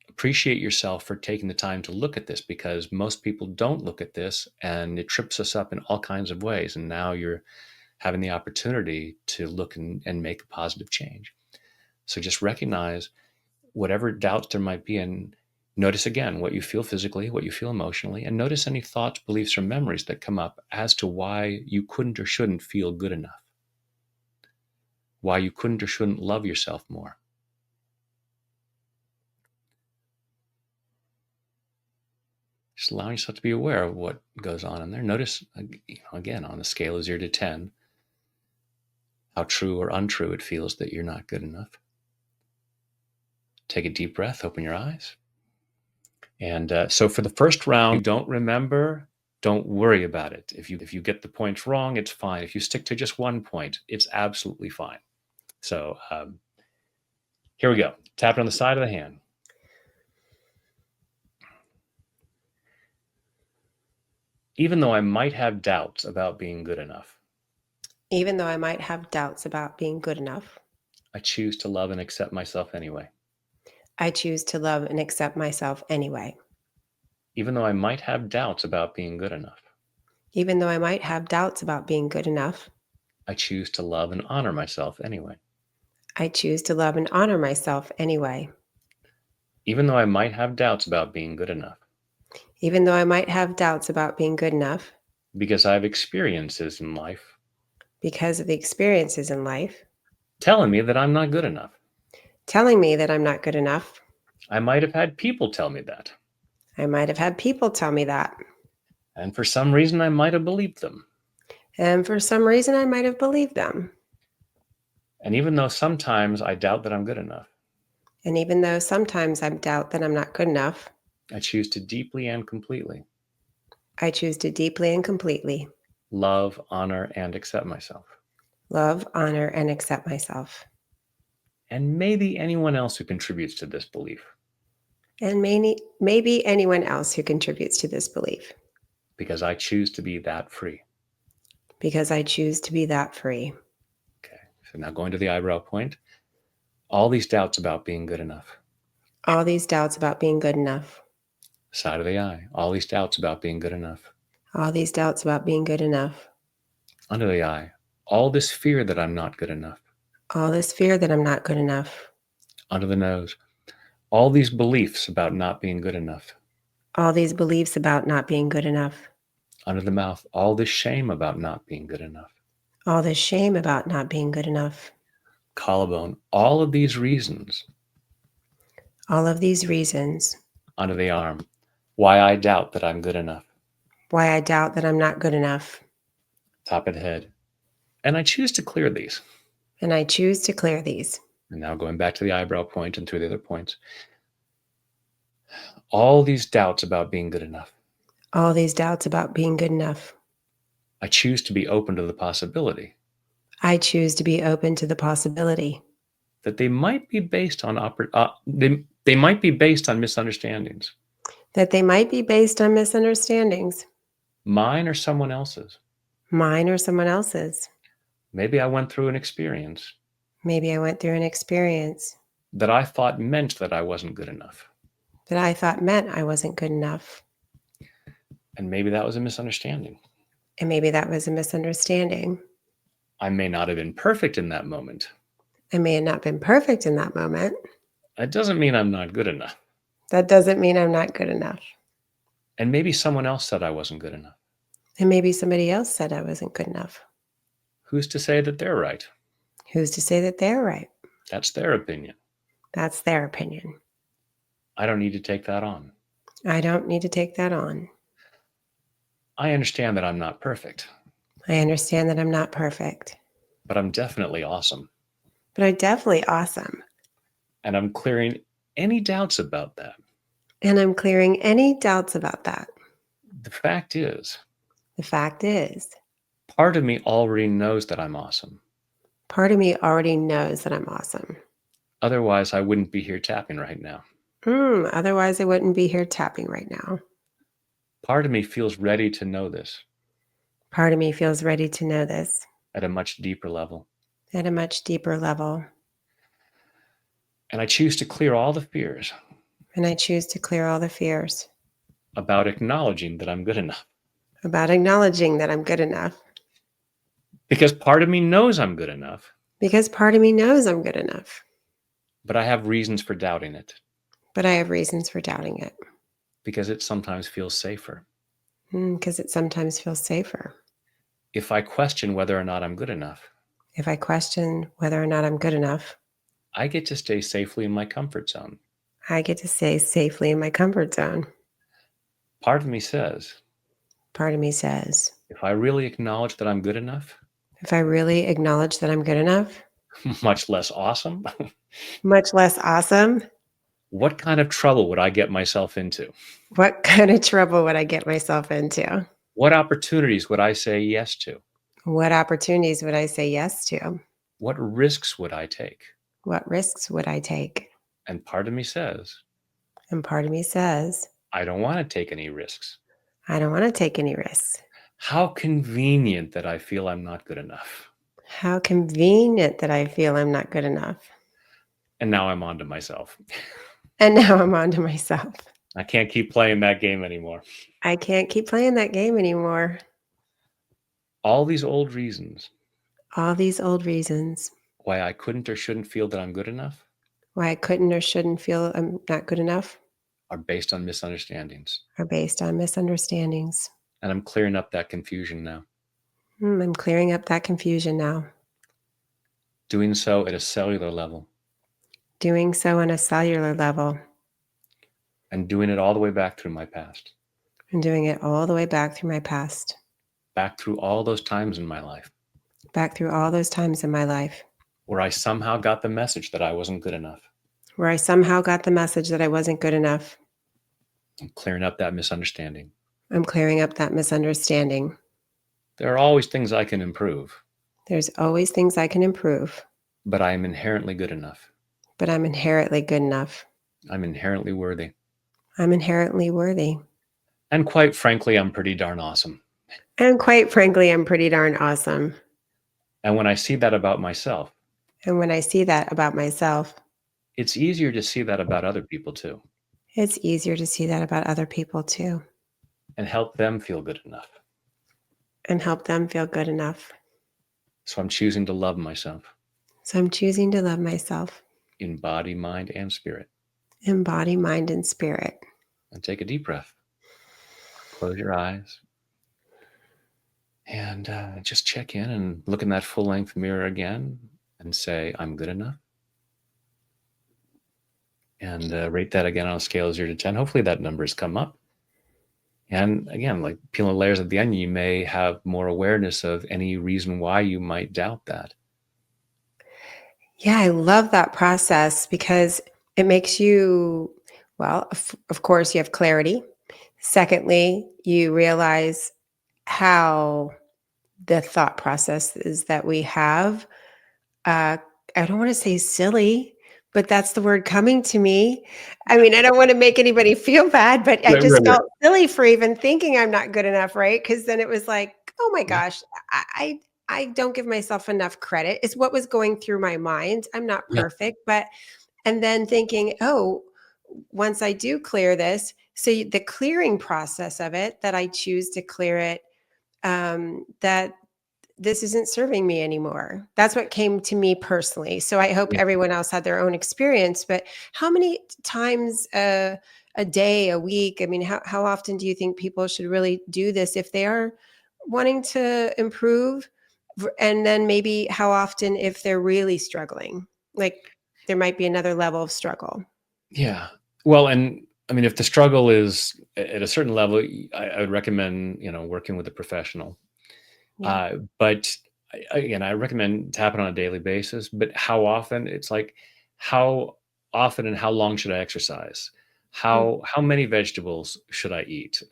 Speaker 4: appreciate yourself for taking the time to look at this, because most people don't look at this and it trips us up in all kinds of ways. And now you're having the opportunity to look and make a positive change. So just recognize whatever doubts there might be and notice again what you feel physically, what you feel emotionally, and notice any thoughts, beliefs, or memories that come up as to why you couldn't or shouldn't feel good enough, why you couldn't or shouldn't love yourself more. Just allowing yourself to be aware of what goes on in there. Notice, again, on a scale of 0 to 10, how true or untrue it feels that you're not good enough. Take a deep breath, open your eyes. And so for the first round, you don't remember, don't worry about it. If you get the points wrong, it's fine. If you stick to just one point, it's absolutely fine. So here we go. Tap it on the side of the hand. Even though I might have doubts about being good enough.
Speaker 1: Even though I might have doubts about being good enough.
Speaker 4: I choose to love and accept myself anyway.
Speaker 1: I choose to love and accept myself anyway.
Speaker 4: Even though I might have doubts about being good enough.
Speaker 1: Even though I might have doubts about being good enough.
Speaker 4: I choose to love and honor myself anyway.
Speaker 1: I choose to love and honor myself anyway.
Speaker 4: Even though I might have doubts about being good enough.
Speaker 1: Even though I might have doubts about being good enough.
Speaker 4: Because I have experiences in life.
Speaker 1: Because of the experiences in life.
Speaker 4: Telling me that I'm not good enough.
Speaker 1: Telling me that I'm not good enough.
Speaker 4: I might have had people tell me that.
Speaker 1: I might have had people tell me that.
Speaker 4: And for some reason, I might have believed them.
Speaker 1: And for some reason, I might have believed them.
Speaker 4: And even though sometimes I doubt that I'm good enough.
Speaker 1: And even though sometimes I doubt that I'm not good enough.
Speaker 4: I choose to deeply and completely.
Speaker 1: I choose to deeply and completely.
Speaker 4: Love, honor, and accept myself.
Speaker 1: Love, honor, and accept myself.
Speaker 4: And maybe anyone else who contributes to this belief.
Speaker 1: And maybe anyone else who contributes to this belief.
Speaker 4: Because I choose to be that free.
Speaker 1: Because I choose to be that free.
Speaker 4: Okay, so now going to the eyebrow point. All these doubts about being good enough.
Speaker 1: All these doubts about being good enough.
Speaker 4: Side of the eye. All these doubts about being good enough.
Speaker 1: All these doubts about being good enough.
Speaker 4: Under the eye. All this fear that I'm not good enough.
Speaker 1: All this fear that I'm not good enough.
Speaker 4: Under the nose. All these beliefs about not being good enough.
Speaker 1: All these beliefs about not being good enough.
Speaker 4: Under the mouth. All this shame about not being good enough.
Speaker 1: All this shame about not being good enough.
Speaker 4: Collarbone. All of these reasons.
Speaker 1: All of these reasons.
Speaker 4: Under the arm. Why I doubt that I'm good enough.
Speaker 1: Why I doubt that I'm not good enough.
Speaker 4: Top of the head. And I choose to clear these.
Speaker 1: And I choose to clear these.
Speaker 4: And now going back to the eyebrow point and through the other points. All these doubts about being good enough.
Speaker 1: All these doubts about being good enough.
Speaker 4: I choose to be open to the possibility
Speaker 1: I choose to be open to the possibility
Speaker 4: that they might be based on they might be based on misunderstandings,
Speaker 1: that they might be based on misunderstandings,
Speaker 4: mine or someone else's.
Speaker 1: mine or someone else's.
Speaker 4: Maybe I went through an experience
Speaker 1: Maybe I went through an experience
Speaker 4: that I thought meant that I wasn't good enough,
Speaker 1: that I thought meant I wasn't good enough.
Speaker 4: and maybe that was a misunderstanding.
Speaker 1: And maybe that was a misunderstanding.
Speaker 4: I may not have been perfect in that moment.
Speaker 1: I may have not been perfect in that moment.
Speaker 4: That doesn't mean I'm not good enough.
Speaker 1: That doesn't mean I'm not good enough.
Speaker 4: And maybe someone else said I wasn't good enough.
Speaker 1: And maybe somebody else said I wasn't good enough.
Speaker 4: Who's to say that they're right?
Speaker 1: Who's to say that they're right?
Speaker 4: That's their opinion.
Speaker 1: That's their opinion.
Speaker 4: I don't need to take that on.
Speaker 1: I don't need to take that on.
Speaker 4: I understand that I'm not perfect,
Speaker 1: I understand that I'm not perfect,
Speaker 4: but I'm definitely awesome.
Speaker 1: but I'm definitely awesome.
Speaker 4: And I'm clearing any doubts about that.
Speaker 1: And I'm clearing any doubts about that.
Speaker 4: The fact is,
Speaker 1: The fact is,
Speaker 4: part of me already knows that I'm awesome.
Speaker 1: part of me already knows that I'm awesome.
Speaker 4: Otherwise, I wouldn't be here tapping right now.
Speaker 1: Otherwise, I wouldn't be here tapping right now.
Speaker 4: Part of me feels ready to know this
Speaker 1: Part of me feels ready to know this
Speaker 4: at a much deeper level.
Speaker 1: at a much deeper level.
Speaker 4: And I choose to clear all the fears
Speaker 1: And I choose to clear all the fears
Speaker 4: about acknowledging that I'm good enough.
Speaker 1: about acknowledging that I'm good enough.
Speaker 4: Because part of me knows I'm good enough,
Speaker 1: Because part of me knows I'm good enough,
Speaker 4: but I have reasons for doubting it.
Speaker 1: but I have reasons for doubting it.
Speaker 4: Because it sometimes feels safer.
Speaker 1: Because it sometimes feels safer.
Speaker 4: If I question whether or not I'm good enough,
Speaker 1: If I question whether or not I'm good enough,
Speaker 4: I get to stay safely in my comfort zone.
Speaker 1: I get to stay safely in my comfort zone.
Speaker 4: Part of me says,
Speaker 1: Part of me says,
Speaker 4: if I really acknowledge that I'm good enough,
Speaker 1: if I really acknowledge that I'm good enough,
Speaker 4: much less awesome,
Speaker 1: much less awesome,
Speaker 4: what kind of trouble would I get myself into?
Speaker 1: what kind of trouble would I get myself into?
Speaker 4: What opportunities would I say yes to?
Speaker 1: What opportunities would I say yes to?
Speaker 4: What risks would I take?
Speaker 1: What risks would I take?
Speaker 4: And part of me says,
Speaker 1: And part of me says,
Speaker 4: I don't want to take any risks.
Speaker 1: I don't want to take any risks.
Speaker 4: How convenient that I feel I'm not good enough.
Speaker 1: How convenient that I feel I'm not good enough.
Speaker 4: And now I'm on to myself.
Speaker 1: And now I'm on to myself.
Speaker 4: I can't keep playing that game anymore.
Speaker 1: I can't keep playing that game anymore.
Speaker 4: All these old reasons
Speaker 1: All these old reasons
Speaker 4: why I couldn't or shouldn't feel that I'm good enough
Speaker 1: why I couldn't or shouldn't feel I'm not good enough
Speaker 4: are based on misunderstandings.
Speaker 1: are based on misunderstandings.
Speaker 4: And I'm clearing up that confusion now.
Speaker 1: I'm clearing up that confusion now.
Speaker 4: Doing so at a cellular level.
Speaker 1: Doing so on a cellular level.
Speaker 4: And doing it all the way back through my past.
Speaker 1: And doing it all the way back through my past.
Speaker 4: Back through all those times in my life.
Speaker 1: Back through all those times in my life.
Speaker 4: Where I somehow got the message that I wasn't good enough.
Speaker 1: Where I somehow got the message that I wasn't good enough.
Speaker 4: I'm clearing up that misunderstanding.
Speaker 1: I'm clearing up that misunderstanding.
Speaker 4: There are always things I can improve.
Speaker 1: There's always things I can improve.
Speaker 4: But I am inherently good enough.
Speaker 1: But I'm inherently good enough.
Speaker 4: I'm inherently worthy.
Speaker 1: I'm inherently worthy.
Speaker 4: And quite frankly, I'm pretty darn awesome.
Speaker 1: And quite frankly, I'm pretty darn awesome.
Speaker 4: And when I see that about myself,
Speaker 1: And when I see that about myself,
Speaker 4: it's easier to see that about other people too.
Speaker 1: it's easier to see that about other people too.
Speaker 4: And help them feel good enough.
Speaker 1: And help them feel good enough.
Speaker 4: So I'm choosing to love myself.
Speaker 1: So I'm choosing to love myself.
Speaker 4: in body, mind, and spirit.
Speaker 1: In body, mind, and spirit.
Speaker 4: And take a deep breath. Close your eyes. And just check in and look in that full-length mirror again and say, I'm good enough. And rate that again on a scale of 0 to 10. Hopefully that number's come up. And again, like peeling layers of the onion, you may have more awareness of any reason why you might doubt that.
Speaker 1: Yeah, I love that process because it makes you, well, of course, you have clarity. Secondly, you realize how the thought processes that we have, uh, I don't want to say silly, but that's the word coming to me. I mean, I don't want to make anybody feel bad, but I
Speaker 4: Right, right,
Speaker 1: just
Speaker 4: right.
Speaker 1: felt silly for even thinking I'm not good enough, right? Because then it was like, oh my
Speaker 4: Yeah,
Speaker 1: gosh, I don't give myself enough credit. Is what was going through my mind. I'm not
Speaker 4: yeah,
Speaker 1: perfect, but and then thinking, oh, once I do clear this, so the clearing process of it, that I choose to clear it, that this isn't serving me anymore. That's what came to me personally. So I hope
Speaker 4: yeah.
Speaker 1: everyone else had their own experience. But how many times a day, a week? I mean, how often do you think people should really do this if they are wanting to improve? And then maybe how often if they're really struggling? Like there might be another level of struggle.
Speaker 4: Yeah. Well, and I mean, if the struggle is at a certain level, I would recommend, working with a professional.
Speaker 1: Yeah.
Speaker 4: But again, I recommend tapping on a daily basis. But how often? It's like, how often and how long should I exercise?
Speaker 1: Mm.
Speaker 4: How many vegetables should I eat?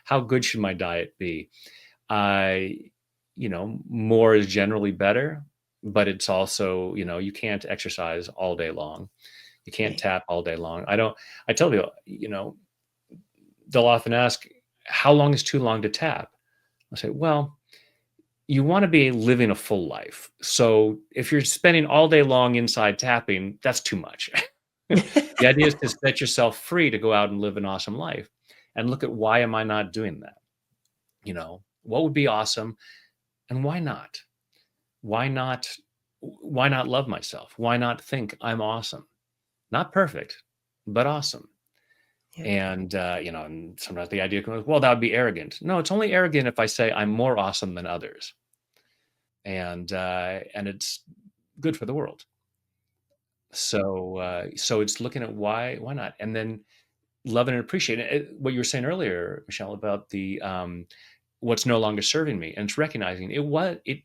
Speaker 4: How good should my diet be? I, more is generally better, but it's also, you can't exercise all day long. You can't
Speaker 1: Right.
Speaker 4: tap all day long. I tell people, they'll often ask, how long is too long to tap? I say, well, you want to be living a full life. So if you're spending all day long inside tapping, that's too much. The idea is to set yourself free to go out and live an awesome life and look at, why am I not doing that? What would be awesome and why not? Why not? Why not love myself? Why not think I'm awesome? Not perfect, but awesome.
Speaker 1: Yeah.
Speaker 4: And sometimes the idea comes, well, that would be arrogant. No, it's only arrogant if I say I'm more awesome than others, and it's good for the world. So it's looking at, why not, and then loving and appreciating it. What you were saying earlier, Michelle, about the what's no longer serving me, and it's recognizing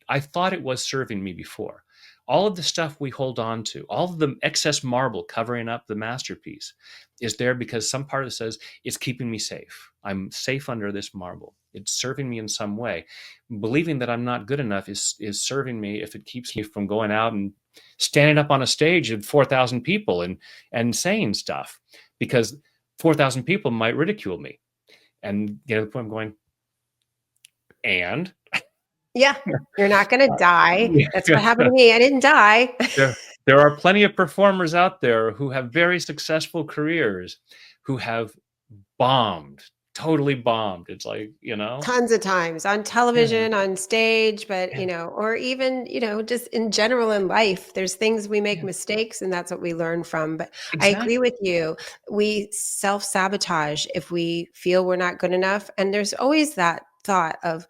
Speaker 4: I thought it was serving me before. All of the stuff we hold on to, all of the excess marble covering up the masterpiece, is there because some part of it says it's keeping me safe. I'm safe under this marble. It's serving me in some way. Believing that I'm not good enough is serving me if it keeps me from going out and standing up on a stage of 4,000 people and saying stuff, because 4,000 people might ridicule me. And the point I'm going, and
Speaker 1: Yeah. You're not going to die. That's what happened
Speaker 4: yeah,
Speaker 1: to me. I didn't die.
Speaker 4: there are plenty of performers out there who have very successful careers who have bombed, totally bombed. It's like,
Speaker 1: Tons of times on
Speaker 4: yeah,
Speaker 1: television, on stage, but,
Speaker 4: yeah,
Speaker 1: or even, just in general in life, there's things we make
Speaker 4: yeah,
Speaker 1: mistakes and that's what we learn from. But I agree
Speaker 4: exactly.
Speaker 1: with you. We self-sabotage if we feel we're not good enough. And there's always that thought of,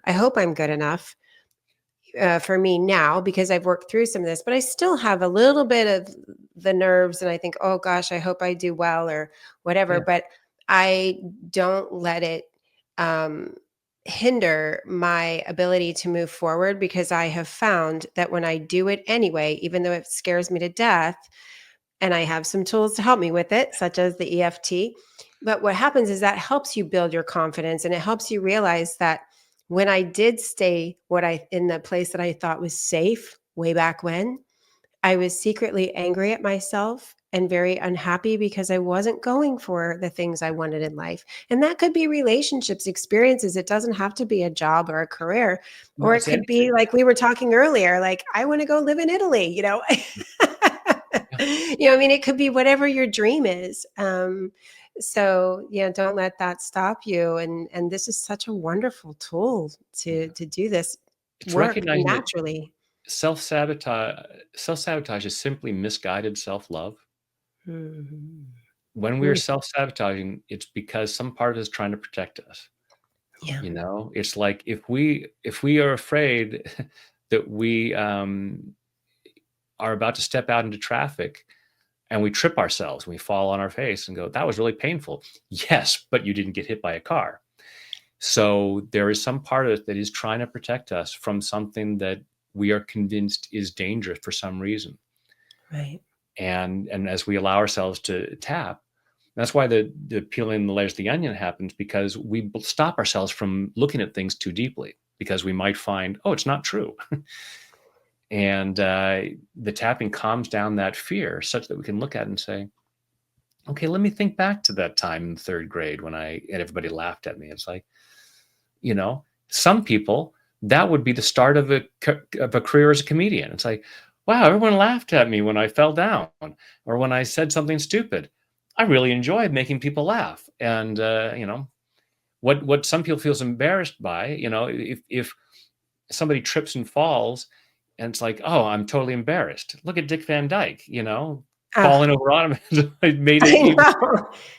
Speaker 1: I hope I'm good enough. For me now because I've worked through some of this, but I still have a little bit of the nerves and I think, oh gosh, I hope I do well or whatever.
Speaker 4: Yeah,
Speaker 1: But I don't let it um, hinder my ability to move forward because I have found that when I do it anyway, even though it scares me to death, and I have some tools to help me with it, such as the EFT. But what happens is that helps you build your confidence and it helps you realize that when I did stay in the place that I thought was safe way back when, I was secretly angry at myself and very unhappy because I wasn't going for the things I wanted in life. And that could be relationships, experiences. It doesn't have to be a job or a career.
Speaker 4: no,
Speaker 1: Or it
Speaker 4: it's
Speaker 1: could be
Speaker 4: anything.
Speaker 1: like we were talking earlier, like I want to go live in Italy.
Speaker 4: Yeah,
Speaker 1: I mean, it could be whatever your dream is. So yeah, don't let that stop you. And this is such a wonderful tool
Speaker 4: yeah.
Speaker 1: to do this
Speaker 4: It's
Speaker 1: work
Speaker 4: recognizing that
Speaker 1: naturally.
Speaker 4: self-sabotage self-sabotage is simply misguided self-love.
Speaker 1: Mhm.
Speaker 4: When we are
Speaker 1: Mm,
Speaker 4: self-sabotaging, it's because some part is trying to protect us.
Speaker 1: yeah.
Speaker 4: It's like if we are afraid that we are about to step out into traffic and we trip ourselves and we fall on our face and go, that was really painful. Yes, but you didn't get hit by a car. So there is some part of it that is trying to protect us from something that we are convinced is dangerous for some reason.
Speaker 1: Right.
Speaker 4: And as we allow ourselves to tap, that's why the peeling the layers of the onion happens, because we stop ourselves from looking at things too deeply, because we might find, oh, it's not true. And the tapping calms down that fear such that we can look at it and say, okay, let me think back to that time in third grade when and everybody laughed at me. It's like, some people, that would be the start of a career as a comedian. It's like, wow, everyone laughed at me when I fell down or when I said something stupid. I really enjoyed making people laugh. And what some people feels embarrassed by, if somebody trips and falls, and it's like, oh, I'm totally embarrassed. Look at Dick Van Dyke,
Speaker 1: Oh,
Speaker 4: falling over on him.
Speaker 1: I know.
Speaker 4: They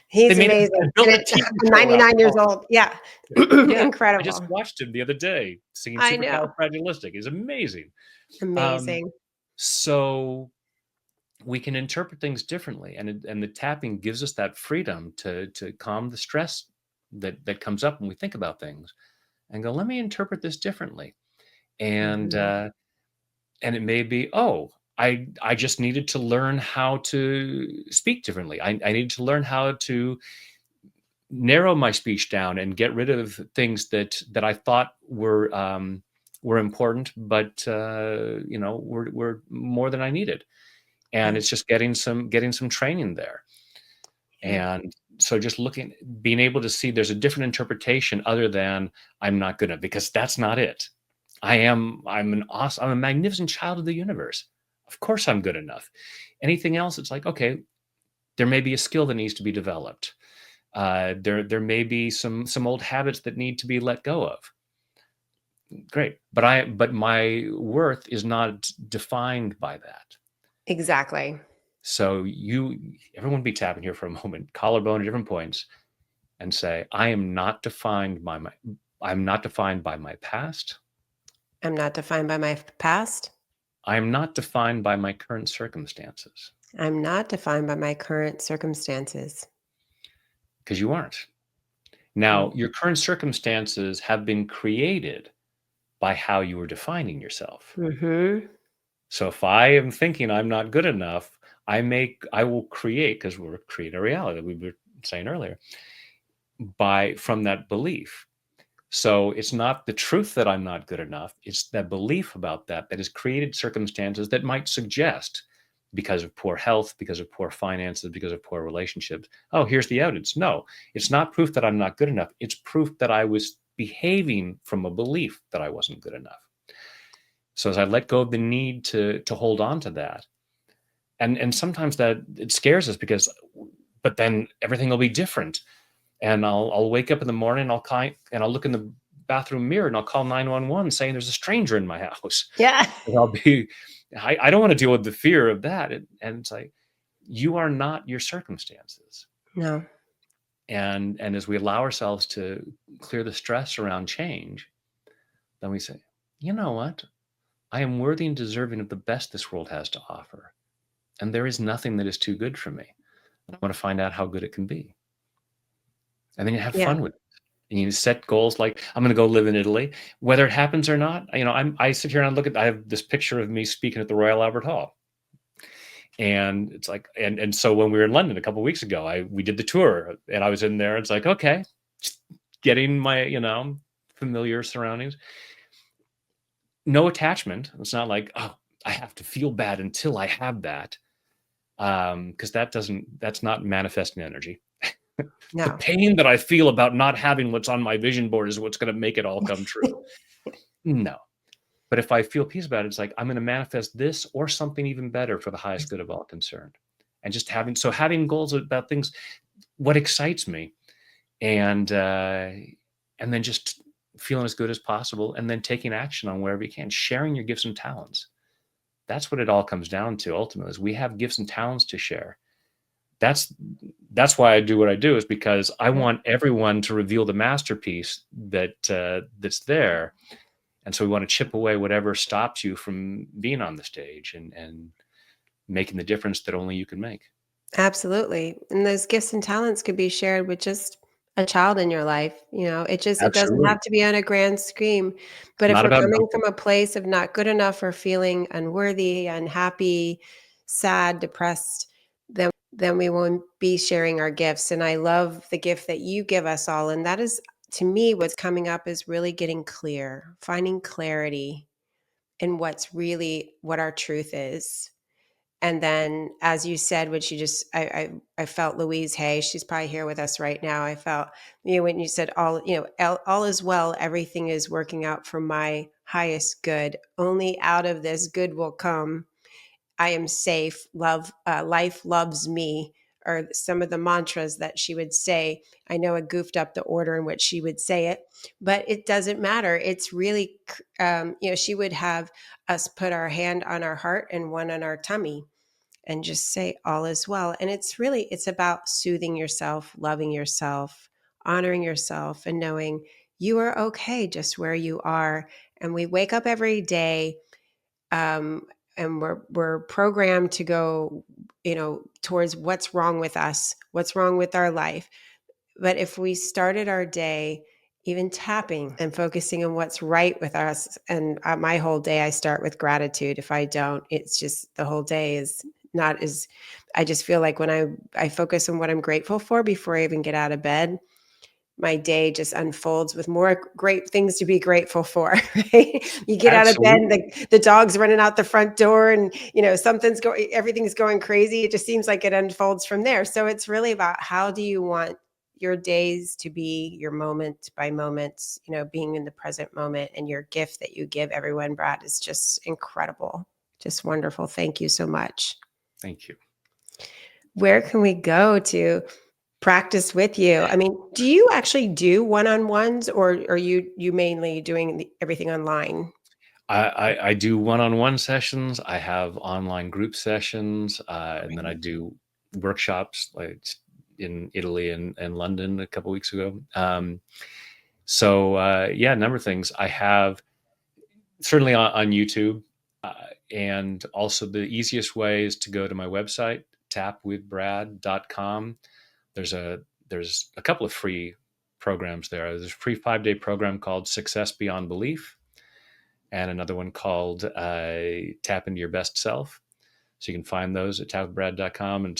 Speaker 1: He's
Speaker 4: made
Speaker 1: amazing.
Speaker 4: built
Speaker 1: And
Speaker 4: a TV
Speaker 1: I'm
Speaker 4: show out
Speaker 1: 99 years
Speaker 4: of
Speaker 1: old. Yeah.
Speaker 4: it. Yeah, I just
Speaker 1: Incredible.
Speaker 4: watched him the other day singing
Speaker 1: I know.
Speaker 4: Supercalifragilistic. It's amazing. Um,
Speaker 1: Amazing.
Speaker 4: so we can interpret things differently, and the tapping gives us that freedom to calm the stress that comes up when we think about things, and go, let me interpret this differently. And
Speaker 1: Mhm.
Speaker 4: and it may be, oh, I just needed to learn how to speak differently. I needed to learn how to narrow my speech down and get rid of things that I thought were important, but were more than I needed. And
Speaker 1: Yeah.
Speaker 4: it's just getting some training there.
Speaker 1: Yeah.
Speaker 4: And so just being able to see there's a different interpretation other than I'm not good enough, because that's not it. I'm a magnificent child of the universe. Of course I'm good enough. Anything else, it's like, okay, there may be a skill that needs to be developed. There may be some old habits that need to be let go of. Great, but my worth is not defined by that.
Speaker 1: Exactly.
Speaker 4: So everyone be tapping here for a moment, collarbone at different points, and say, I'm not defined by my past.
Speaker 1: I'm not defined by my past.
Speaker 4: I am not defined by my current circumstances,
Speaker 1: I'm not defined by my current circumstances.
Speaker 4: because you aren't.
Speaker 1: Mm.
Speaker 4: Now, your current circumstances have been created by how you were defining yourself.
Speaker 1: Mhm.
Speaker 4: So if I am thinking I'm not good enough, I will create, because we're creating a reality that we were saying earlier, from that belief. So it's not the truth that I'm not good enough. It's that belief about that has created circumstances that might suggest, because of poor health, because of poor finances, because of poor relationships. Oh, here's the evidence. No, it's not proof that I'm not good enough. It's proof that I was behaving from a belief that I wasn't good enough. So as I let go of the need to hold on to that, and sometimes that it scares us, because, but then everything will be different, and I'll wake up in the morning, and I'll look in the bathroom mirror and I'll call 911 saying there's a stranger in my house.
Speaker 1: Yeah.
Speaker 4: And I don't want to deal with the fear of that. And it's like, you are not your circumstances.
Speaker 1: No.
Speaker 4: And as we allow ourselves to clear the stress around change, then we say, you know what? I am worthy and deserving of the best this world has to offer. And there is nothing that is too good for me. I want to find out how good it can be. And then you have
Speaker 1: Yeah.
Speaker 4: fun with it. And you set goals like, I'm going to go live in Italy, whether it happens or not. I sit here and I have this picture of me speaking at the Royal Albert Hall. And it's like, and so when we were in London a couple of weeks ago, we did the tour, and I was in there. It's like, okay, getting my, familiar surroundings, no attachment. It's not like, oh, I have to feel bad until I have that. Because that's not manifesting energy. The
Speaker 1: No.
Speaker 4: pain that I feel about not having what's on my vision board is what's going to make it all come true. No. But if I feel peace about it, it's like, I'm going to manifest this or something even better for the highest good of all concerned. And just having goals about things, what excites me, and then just feeling as good as possible, and then taking action on wherever you can, sharing your gifts and talents. That's what it all comes down to ultimately, is we have gifts and talents to share. That's why I do what I do, is because I want everyone to reveal the masterpiece that's there. And so we want to chip away whatever stops you from being on the stage and making the difference that only you can make.
Speaker 1: Absolutely. And those gifts and talents could be shared with just a child in your life. It doesn't
Speaker 4: Absolutely.
Speaker 1: have to be on a grand scheme. But if
Speaker 4: Not
Speaker 1: we're
Speaker 4: about
Speaker 1: coming
Speaker 4: numbers.
Speaker 1: from a place of not good enough or feeling unworthy, unhappy, sad, depressed, then we won't be sharing our gifts. And I love the gift that you give us all. And that is, to me, what's coming up is really getting clear, finding clarity in what our truth is. And then, as you said, when I felt Louise Hay, she's probably here with us right now. I felt, when you said all is well, everything is working out for my highest good. Only out of this good will come. I am safe. Life loves me. Or some of the mantras that she would say. I know I goofed up the order in which she would say it, but it doesn't matter. It's really, she would have us put our hand on our heart and one on our tummy and just say all is well. And it's about soothing yourself, loving yourself, honoring yourself, and knowing you are okay just where you are. And we wake up every day, um, and we're programmed to go, towards what's wrong with us, what's wrong with our life. But if we started our day even tapping and focusing on what's right with us, and my whole day, I start with gratitude. If I don't, it's just the whole day is not as, I just feel like when I focus on what I'm grateful for before I even get out of bed, my day just unfolds with more great things to be grateful for. Right? You get out of bed, and
Speaker 4: Absolutely.
Speaker 1: the dog's running out the front door, and everything's going crazy. It just seems like it unfolds from there. So it's really about, how do you want your days to be, your moment by moment, being in the present moment. And your gift that you give everyone, Brad, is just incredible, just wonderful. Thank you so much.
Speaker 4: Thank you.
Speaker 1: Where can we go to practice with you? I mean, do you actually do one-on-ones, or are you mainly doing everything online?
Speaker 4: I do one-on-one sessions. I have online group sessions, and then I do workshops like in Italy and London a couple weeks ago. Yeah, a number of things. I have certainly on YouTube, and also the easiest way is to go to my website, tapwithbrad.com. There's a couple of free programs there. There's a free 5-day program called Success Beyond Belief, and another one called Tap Into Your Best Self. So you can find those at tapwithbrad.com, and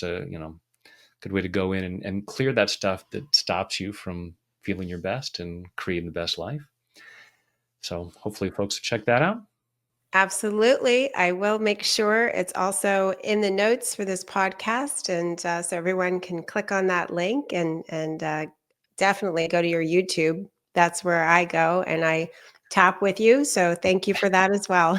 Speaker 4: good way to go in and clear that stuff that stops you from feeling your best and creating the best life. So hopefully folks will check that out.
Speaker 1: Absolutely. I will make sure it's also in the notes for this podcast, and so everyone can click on that link and definitely go to your YouTube. That's where I go and I tap with you. So thank you for that as well.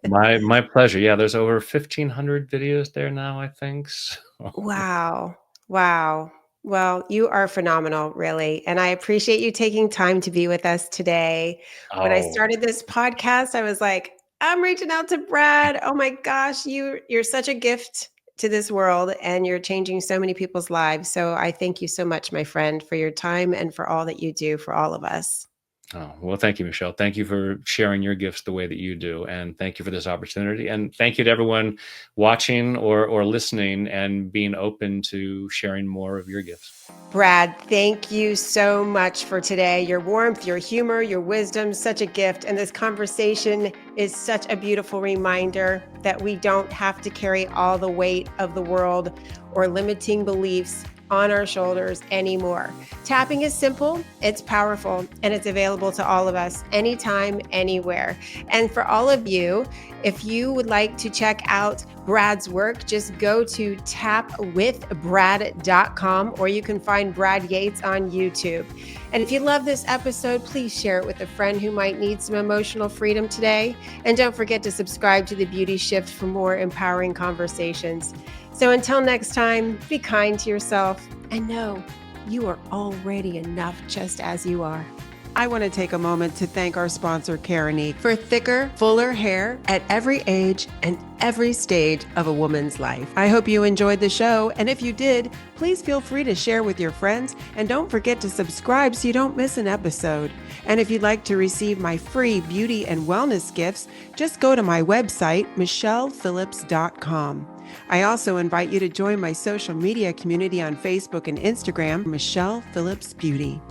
Speaker 4: My pleasure. Yeah, there's over 1,500 videos there now, I think. So,
Speaker 1: Wow. Wow. Well, you are phenomenal, really. And I appreciate you taking time to be with us today. When I
Speaker 4: oh,
Speaker 1: started this podcast, I was like, I'm reaching out to Brad. Oh my gosh, you're such a gift to this world, and you're changing so many people's lives. So I thank you so much, my friend, for your time and for all that you do for all of us.
Speaker 4: oh, well, thank you, Michelle. Thank you for sharing your gifts the way that you do. And thank you for this opportunity. And thank you to everyone watching or listening and being open to sharing more of your gifts.
Speaker 1: Brad, thank you so much for today. Your warmth, your humor, your wisdom, such a gift. And this conversation is such a beautiful reminder that we don't have to carry all the weight of the world or limiting beliefs on our shoulders anymore. Tapping is simple, it's powerful, and it's available to all of us anytime, anywhere. And for all of you, if you would like to check out Brad's work, just go to tapwithbrad.com, or you can find Brad Yates on YouTube. And if you love this episode, please share it with a friend who might need some emotional freedom today. And don't forget to subscribe to The Beauty Shift for more empowering conversations. So until next time, be kind to yourself and know you are already enough just as you are.
Speaker 2: I want to take a moment to thank our sponsor, Carinique, for thicker, fuller hair at every age and every stage of a woman's life. I hope you enjoyed the show, and if you did, please feel free to share with your friends, and don't forget to subscribe so you don't miss an episode. And if you'd like to receive my free beauty and wellness gifts, just go to my website, michellephillips.com. I also invite you to join my social media community on Facebook and Instagram, Michelle Phillips Beauty.